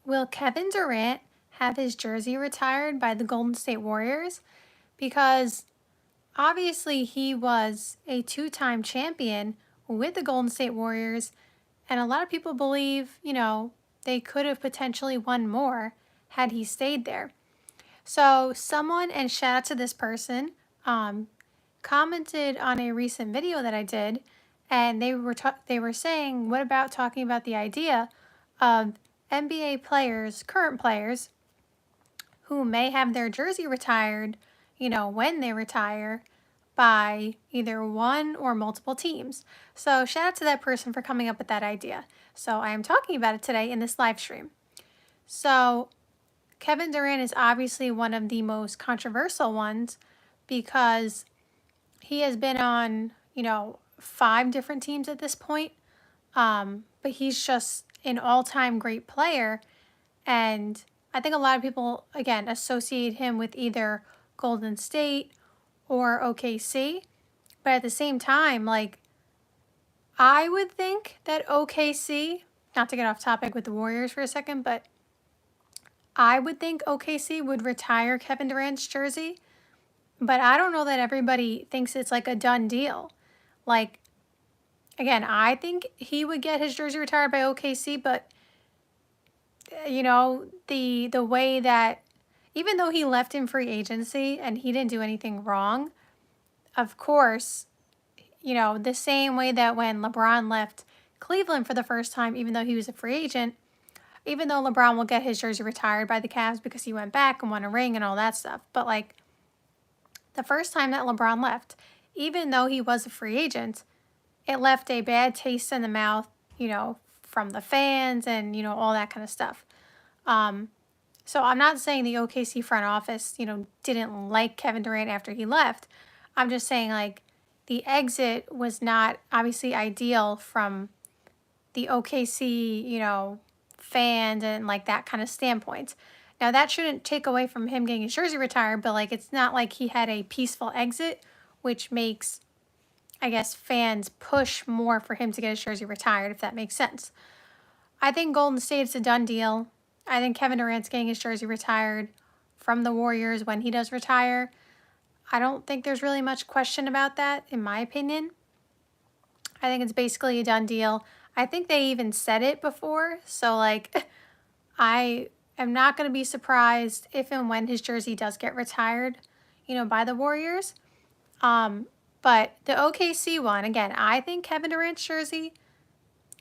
Will Kevin Durant have his jersey retired by the Golden State Warriors? Because obviously he was a two-time champion with the Golden State Warriors, and a lot of people believe, they could have potentially won more had he stayed there. So someone, and shout out to this person, commented on a recent video that I did, and they were saying, what about talking about the idea of NBA players, current players, who may have their jersey retired, when they retire by either one or multiple teams. So shout out to that person for coming up with that idea. So I am talking about it today in this live stream. So Kevin Durant is obviously one of the most controversial ones because he has been on, 5 different teams at this point. But he's just an all-time great player. And I think a lot of people, again, associate him with either Golden State or OKC. But at the same time, I would think that OKC, not to get off topic with the Warriors for a second, but I would think OKC would retire Kevin Durant's jersey. But I don't know that everybody thinks it's like a done deal. Again, I think he would get his jersey retired by OKC, but the way that, even though he left in free agency and he didn't do anything wrong, of course, the same way that when LeBron left Cleveland for the first time, even though he was a free agent, even though LeBron will get his jersey retired by the Cavs because he went back and won a ring and all that stuff, but the first time that LeBron left, even though he was a free agent, it left a bad taste in the mouth, from the fans and, all that kind of stuff. So I'm not saying the OKC front office, didn't like Kevin Durant after he left. I'm just saying, the exit was not obviously ideal from the OKC, fans and that kind of standpoint. Now, that shouldn't take away from him getting his jersey retired, but it's not like he had a peaceful exit, which makes, I guess, fans push more for him to get his jersey retired, if that makes sense. I think Golden State's a done deal. I think Kevin Durant's getting his jersey retired from the Warriors when he does retire. I don't think there's really much question about that, in my opinion. I think it's basically a done deal. I think they even said it before, so I am not going to be surprised if and when his jersey does get retired, by the Warriors. But the OKC one, again, I think Kevin Durant's jersey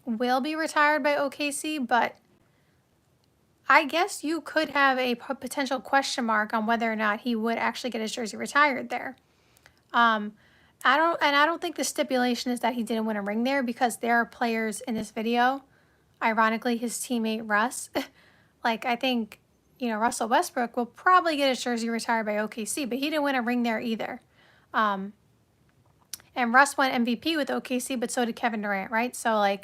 will be retired by OKC, but I guess you could have a potential question mark on whether or not he would actually get his jersey retired there. I don't think the stipulation is that he didn't win a ring there, because there are players in this video, ironically his teammate Russ, I think, Russell Westbrook will probably get his jersey retired by OKC, but he didn't win a ring there either. And Russ won MVP with OKC, but so did Kevin Durant, right? So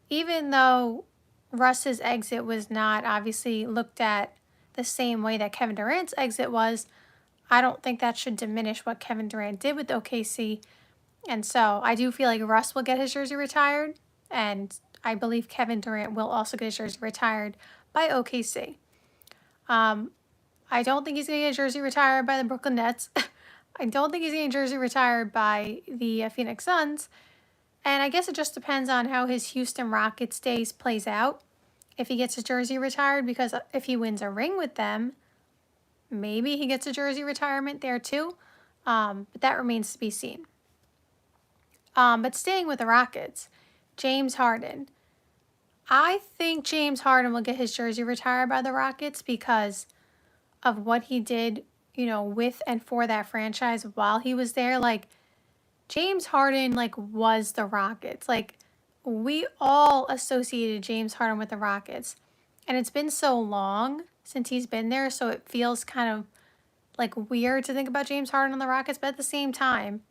even though Russ's exit was not obviously looked at the same way that Kevin Durant's exit was, I don't think that should diminish what Kevin Durant did with OKC. And so I do feel like Russ will get his jersey retired, and I believe Kevin Durant will also get his jersey retired by OKC. I don't think he's going to get his jersey retired by the Brooklyn Nets. I don't think he's getting a jersey retired by the Phoenix Suns. And I guess it just depends on how his Houston Rockets days plays out. If he gets his jersey retired, because if he wins a ring with them, maybe he gets a jersey retirement there too. But that remains to be seen. But staying with the Rockets, James Harden. I think James Harden will get his jersey retired by the Rockets because of what he did, with and for that franchise while he was there. James Harden, was the Rockets. We all associated James Harden with the Rockets. And it's been so long since he's been there, so it feels kind of, weird to think about James Harden on the Rockets. But at the same time,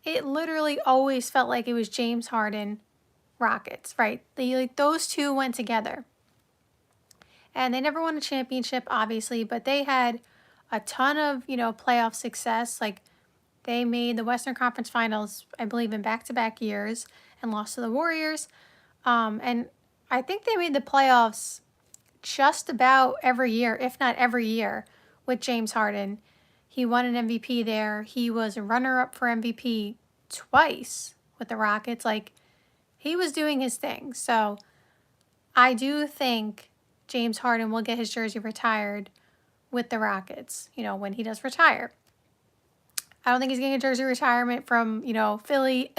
it literally always felt like it was James Harden, Rockets, right? Those two went together. And they never won a championship, obviously, but they had a ton of, playoff success. They made the Western Conference Finals, I believe, in back-to-back years and lost to the Warriors. And I think they made the playoffs just about every year, if not every year, with James Harden. He won an MVP there. He was a runner-up for MVP twice with the Rockets. Like, he was doing his thing. So I do think James Harden will get his jersey retired with the Rockets, when he does retire. I don't think he's getting a jersey retirement from, Philly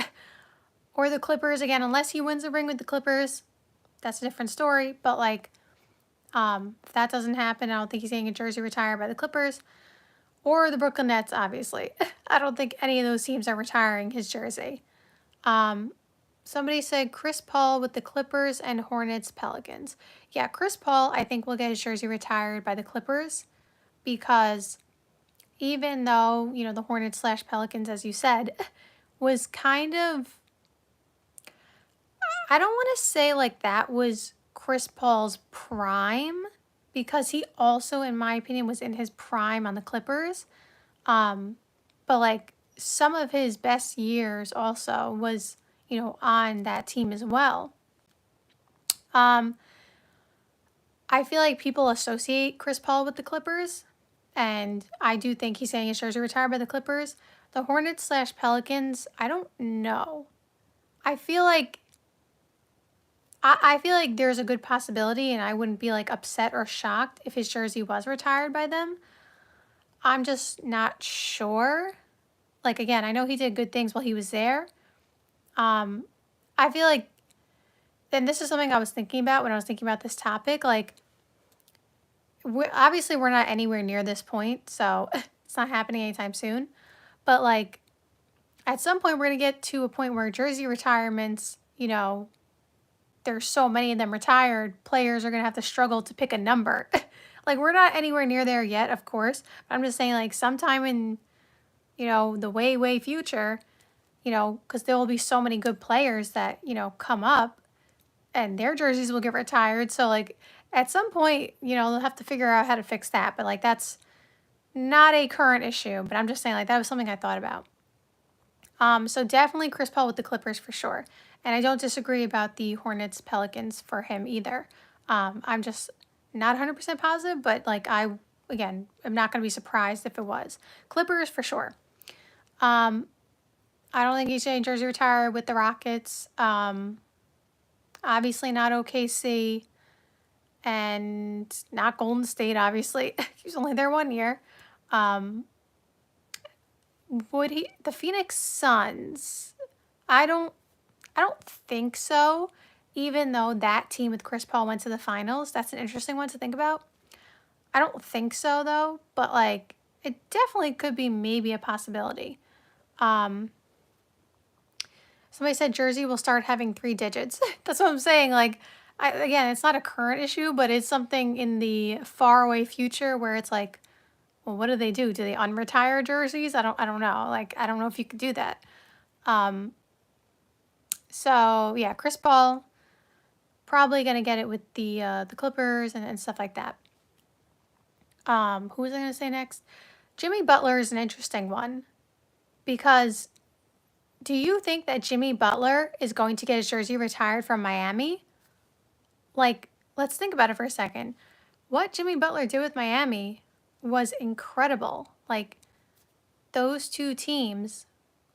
or the Clippers. Again, unless he wins a ring with the Clippers, that's a different story. But, if that doesn't happen, I don't think he's getting a jersey retired by the Clippers or the Brooklyn Nets, obviously. I don't think any of those teams are retiring his jersey. Somebody said Chris Paul with the Clippers and Hornets Pelicans. Yeah, Chris Paul, I think, will get his jersey retired by the Clippers because even though, the Hornets/Pelicans, as you said, was kind of, I don't want to say that was Chris Paul's prime because he also, in my opinion, was in his prime on the Clippers. But some of his best years also was, on that team as well. I feel like people associate Chris Paul with the Clippers, and I do think he's getting his jersey retired by the Clippers. The Hornets/Pelicans, I don't know. I feel like there's a good possibility, and I wouldn't be upset or shocked if his jersey was retired by them. I'm just not sure. Again, I know he did good things while he was there. I feel like, and this is something I was thinking about when I was thinking about this topic, obviously we're not anywhere near this point, so it's not happening anytime soon. But at some point we're going to get to a point where jersey retirements, there's so many of them retired, players are going to have to struggle to pick a number. We're not anywhere near there yet, of course. But I'm just saying sometime in, the way future, because there will be so many good players that, come up and their jerseys will get retired. So at some point, they'll have to figure out how to fix that. But that's not a current issue. But I'm just saying that was something I thought about. So definitely Chris Paul with the Clippers for sure. And I don't disagree about the Hornets Pelicans for him either. I'm just not 100% positive, but I am not going to be surprised if it was. Clippers for sure. I don't think he's getting jersey retired with the Rockets. Obviously not OKC and not Golden State, obviously. He was only there 1 year. Would he? The Phoenix Suns, I don't think so, even though that team with Chris Paul went to the finals. That's an interesting one to think about. I don't think so, though, but it definitely could be maybe a possibility. Somebody said Jersey will start having 3 digits. That's what I'm saying. Again, it's not a current issue, but it's something in the faraway future where it's well, what do they do? Do they unretire jerseys? I don't know. I don't know if you could do that. So yeah, Chris Paul probably gonna get it with the Clippers and stuff like that. Who was I gonna say next? Jimmy Butler is an interesting one because do you think that Jimmy Butler is going to get his jersey retired from Miami? Let's think about it for a second. What Jimmy Butler did with Miami was incredible. Those two teams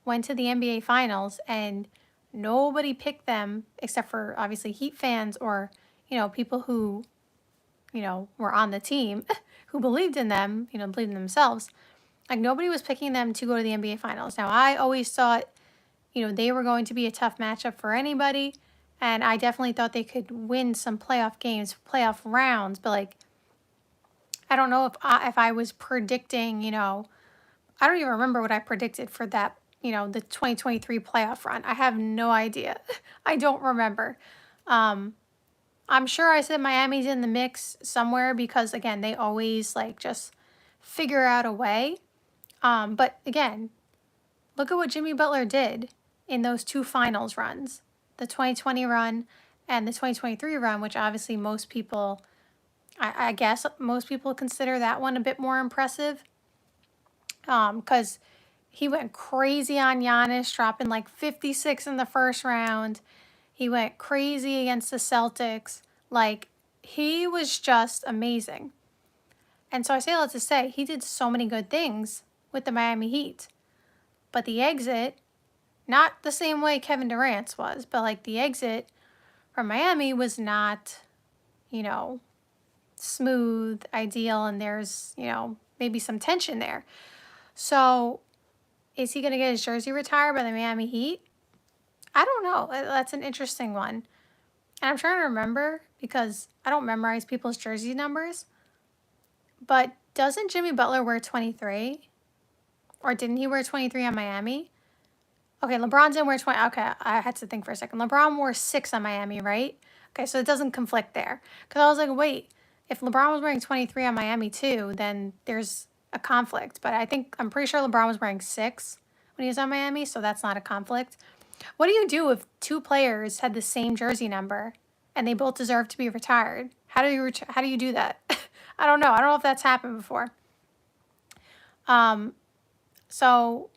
went to the NBA Finals and nobody picked them except for obviously Heat fans or, people who, were on the team who believed in them, believed in themselves. Nobody was picking them to go to the NBA Finals. Now, I always thought, they were going to be a tough matchup for anybody. And I definitely thought they could win some playoff games, playoff rounds. But, I don't know if I was predicting, I don't even remember what I predicted for that, the 2023 playoff run. I have no idea. I don't remember. I'm sure I said Miami's in the mix somewhere because, again, they always, just figure out a way. But, again, look at what Jimmy Butler did in those 2 finals runs, the 2020 run and the 2023 run, which obviously most people, I guess most people consider that one a bit more impressive because he went crazy on Giannis, dropping 56 in the first round. He went crazy against the Celtics. he was just amazing. And so I say all that to say, he did so many good things with the Miami Heat. But the exit, not the same way Kevin Durant's was, but like the exit from Miami was not, you know, smooth, ideal, and there's, you know, maybe some tension there. So is he going to get his jersey retired by the Miami Heat? I don't know. That's an interesting one. And I'm trying to remember because I don't memorize people's jersey numbers. But doesn't Jimmy Butler wear 23? Or didn't he wear 23 on Miami? Okay, LeBron didn't wear 20. Okay, I had to think for a second. LeBron wore 6 on Miami, right? Okay, so it doesn't conflict there. Because I was like, wait, if LeBron was wearing 23 on Miami too, then there's a conflict. But I'm pretty sure LeBron was wearing 6 when he was on Miami, so that's not a conflict. What do you do if 2 players had the same jersey number and they both deserve to be retired? How do you do that? I don't know. I don't know if that's happened before. So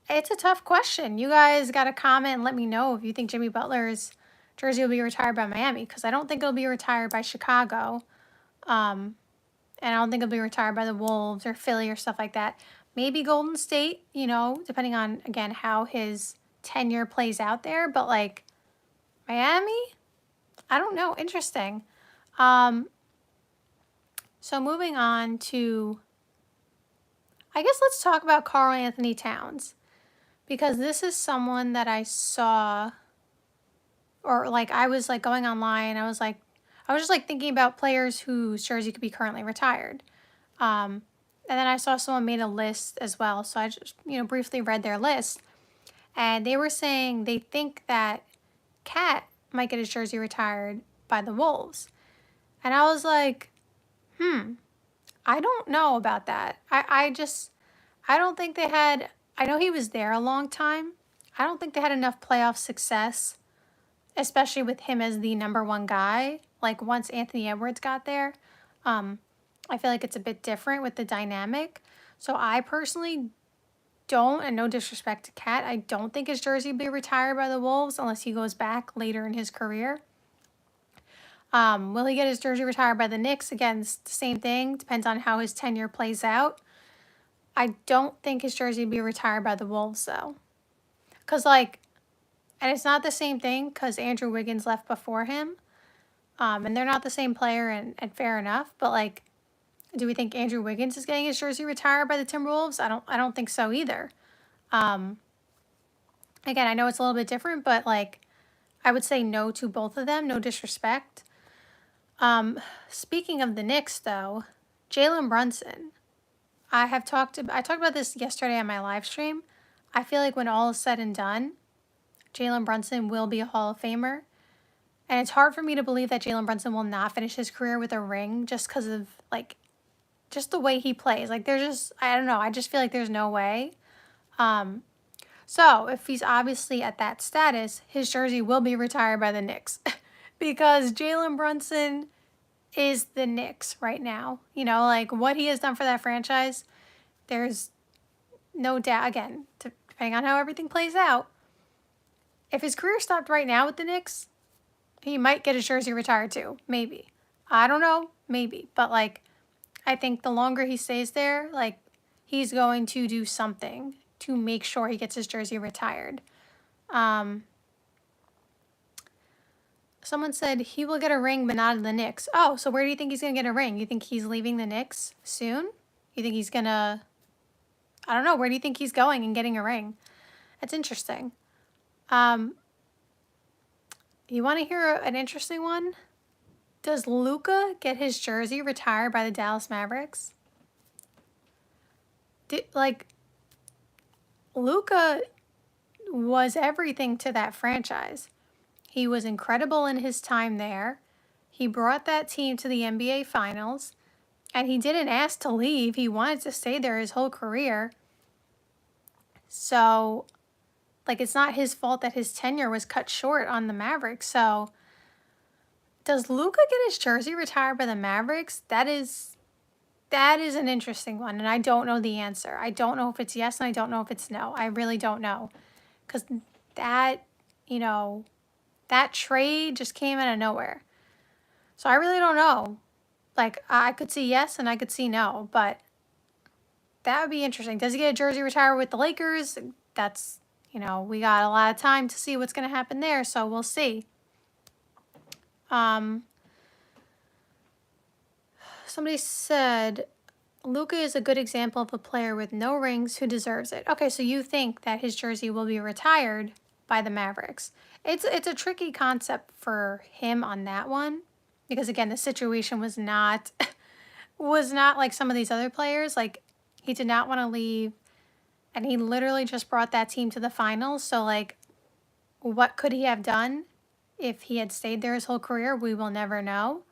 it's a tough question. You guys got to comment and let me know if you think Jimmy Butler's jersey will be retired by Miami, because I don't think it'll be retired by Chicago. And I don't think it'll be retired by the Wolves or Philly or stuff like that. Maybe Golden State, you know, depending on, again, how his tenure plays out there. But, like, Miami? I don't know. Interesting. So moving on to, I guess let's talk about Karl Anthony Towns. Because this is someone that I saw, or like I was like going online, I was just like thinking about players whose jersey could be currently retired. And then I saw someone made a list as well. So I just, you know, briefly read their list. And they were saying they think that Cat might get his jersey retired by the Wolves. And I was like, I don't know about that. I don't think they had, I know he was there a long time. I don't think they had enough playoff success, especially with him as the number 1 guy. Like once Anthony Edwards got there, I feel like it's a bit different with the dynamic. So I personally don't, and no disrespect to Cat, I don't think his jersey will be retired by the Wolves unless he goes back later in his career. Will he get his jersey retired by the Knicks? Again, it's the same thing. Depends on how his tenure plays out. I don't think his jersey will be retired by the Wolves, though. Because, like, and it's not the same thing because Andrew Wiggins left before him. And they're not the same player, and fair enough. But, like, do we think Andrew Wiggins is getting his jersey retired by the Timberwolves? I don't think so either. Again, I know it's a little bit different, but, like, I would say no to both of them. No disrespect. Speaking of the Knicks, though, Jalen Brunson. I talked about this yesterday on my live stream. I feel like when all is said and done, Jalen Brunson will be a Hall of Famer. And it's hard for me to believe that Jalen Brunson will not finish his career with a ring just because of, like, just the way he plays. Like, there's just, I don't know, I just feel like there's no way. So, if he's obviously at that status, his jersey will be retired by the Knicks. Because Jalen Brunson is the Knicks right now. You know, like, what he has done for that franchise, there's no doubt, again, depending on how everything plays out, if his career stopped right now with the Knicks, he might get his jersey retired too. Maybe. I don't know. Maybe. But, like, I think the longer he stays there, like, he's going to do something to make sure he gets his jersey retired. Someone said he will get a ring, but not in the Knicks. Oh, so where do you think he's going to get a ring? You think he's leaving the Knicks soon? You think he's going to, I don't know, where do you think he's going and getting a ring? That's interesting. You want to hear an interesting one? Does Luka get his jersey retired by the Dallas Mavericks? Luka was everything to that franchise. He was incredible in his time there. He brought that team to the NBA Finals, and he didn't ask to leave. He wanted to stay there his whole career. So, like, it's not his fault that his tenure was cut short on the Mavericks. So, does Luka get his jersey retired by the Mavericks? That is an interesting one, and I don't know the answer. I don't know if it's yes, and I don't know if it's no. I really don't know. Because that, you know, that trade just came out of nowhere. So I really don't know. Like, I could see yes and I could see no, but that would be interesting. Does he get a jersey retired with the Lakers? That's, we got a lot of time to see what's going to happen there, so we'll see. Somebody said, Luka is a good example of a player with no rings who deserves it. Okay, so you think that his jersey will be retired by the Mavericks. It's a tricky concept for him on that one because, again, the situation was not like some of these other players. Like, he did not want to leave, and he literally just brought that team to the finals. So, like, what could he have done if he had stayed there his whole career? We will never know.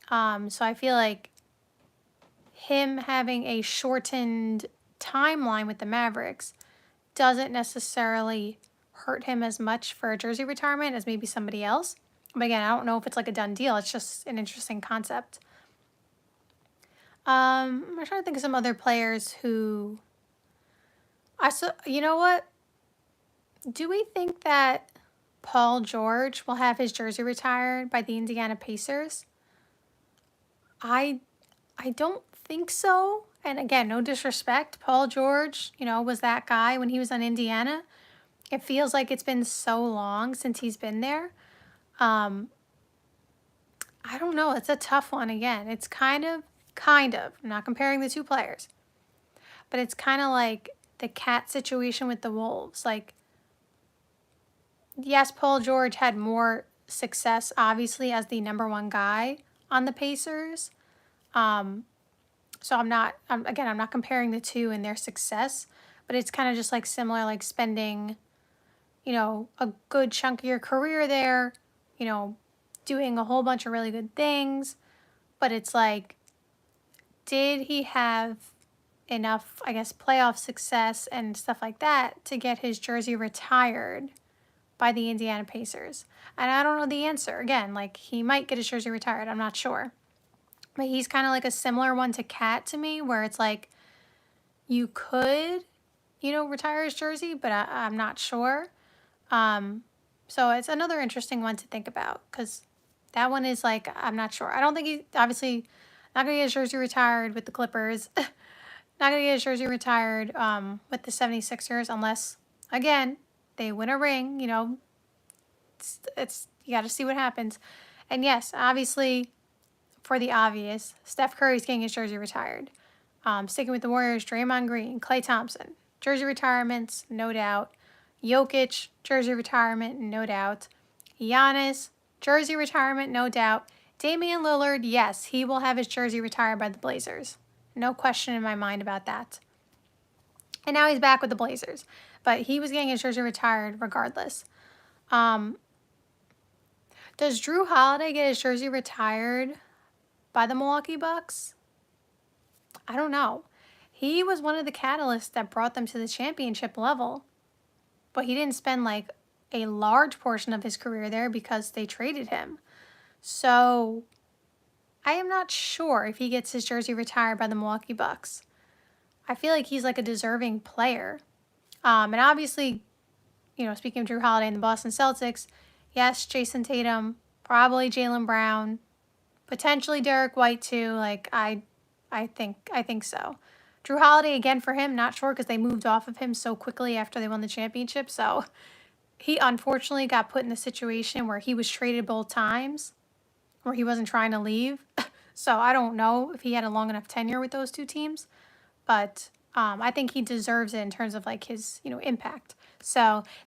So I feel like him having a shortened timeline with the Mavericks doesn't necessarily hurt him as much for a jersey retirement as maybe somebody else. But again, I don't know if it's like a done deal. It's just an interesting concept. I'm trying to think of some other players who you know what? Do we think that Paul George will have his jersey retired by the Indiana Pacers? I don't think so. And again, no disrespect. Paul George, was that guy when he was on Indiana. It feels like it's been so long since he's been there. I don't know. It's a tough one again. It's kind of, I'm not comparing the two players, but it's kind of like the Cat situation with the Wolves. Like, yes, Paul George had more success, obviously, as the number one guy on the Pacers. So I'm not comparing the two and their success, but it's kind of just like similar, like spending, a good chunk of your career there, doing a whole bunch of really good things. But it's like, did he have enough, I guess, playoff success and stuff like that to get his jersey retired by the Indiana Pacers? And I don't know the answer. Again, like, he might get his jersey retired. I'm not sure. But he's kind of like a similar one to Cat to me, where it's like, you could, retire his jersey, but I'm not sure. So it's another interesting one to think about because that one is like, I'm not sure. I don't think he, obviously, not going to get his jersey retired with the Clippers. Not going to get his jersey retired with the 76ers unless, again, they win a ring. It's you got to see what happens. And yes, obviously, for the obvious, Steph Curry's getting his jersey retired. Sticking with the Warriors, Draymond Green, Klay Thompson, jersey retirements, no doubt. Jokic, jersey retirement, no doubt. Giannis, jersey retirement, no doubt. Damian Lillard, yes, he will have his jersey retired by the Blazers. No question in my mind about that. And now he's back with the Blazers. But he was getting his jersey retired regardless. Does Drew Holiday get his jersey retired by the Milwaukee Bucks? I don't know. He was one of the catalysts that brought them to the championship level. But he didn't spend like a large portion of his career there because they traded him. So I am not sure if he gets his jersey retired by the Milwaukee Bucks. I feel like he's like a deserving player. And obviously, speaking of Drew Holiday and the Boston Celtics, yes, Jason Tatum, probably Jalen Brown, potentially Derek White too. Like, I think so. Drew Holiday, again, for him, not sure because they moved off of him so quickly after they won the championship. So he unfortunately got put in a situation where he was traded both times, where he wasn't trying to leave. So I don't know if he had a long enough tenure with those two teams. But I think he deserves it in terms of like his, impact. So